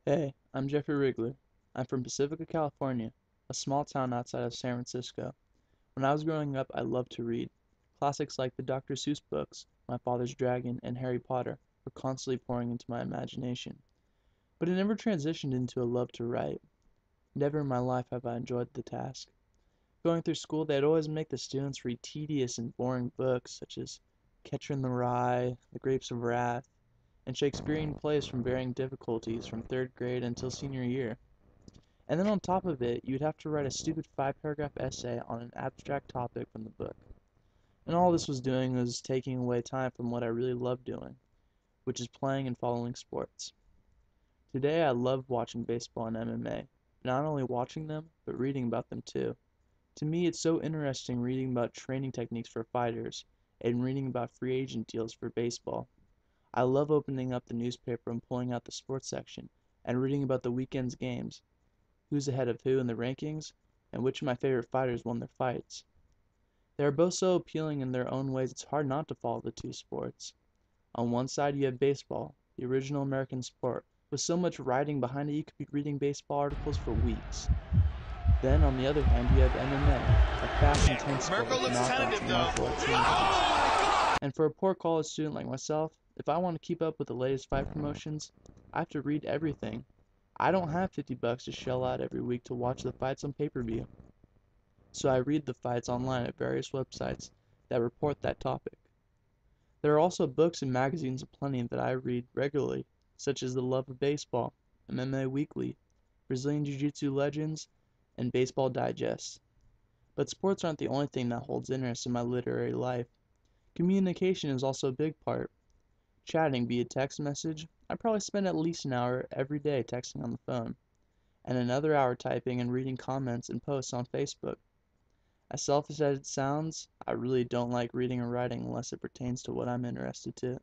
Hey, I'm Jeffrey Riegler. I'm from Pacifica, California, a small town outside of San Francisco. When I was growing up, I loved to read. Classics like the Dr. Seuss books, My Father's Dragon, and Harry Potter were constantly pouring into my imagination. But it never transitioned into a love to write. Never in my life have I enjoyed the task. Going through school, they'd always make the students read tedious and boring books such as Catcher in the Rye, The Grapes of Wrath, and Shakespearean plays from varying difficulties from third grade until senior year. And then on top of it, you'd have to write a stupid 5 paragraph essay on an abstract topic from the book. And all this was doing was taking away time from what I really love doing, which is playing and following sports. Today I love watching baseball and MMA. Not only watching them, but reading about them too. To me, it's so interesting reading about training techniques for fighters and reading about free agent deals for baseball. I love opening up the newspaper and pulling out the sports section and reading about the weekend's games, who's ahead of who in the rankings, and which of my favorite fighters won their fights. They are both so appealing in their own ways it's hard not to follow the two sports. On one side you have baseball, the original American sport, with so much writing behind it you could be reading baseball articles for weeks. Then on the other hand you have MMA, a fast intense sport with knockouts and martial arts significance. And for a poor college student like myself, if I want to keep up with the latest fight promotions, I have to read everything. I don't have $50 to shell out every week to watch the fights on pay-per-view. So I read the fights online at various websites that report that topic. There are also books and magazines aplenty that I read regularly, such as The Love of Baseball, MMA Weekly, Brazilian Jiu-Jitsu Legends, and Baseball Digest. But sports aren't the only thing that holds interest in my literary life. Communication is also a big part. Chatting via text message, I probably spend at least an hour every day texting on the phone, and another hour typing and reading comments and posts on Facebook. As selfish as it sounds, I really don't like reading or writing unless it pertains to what I'm interested to.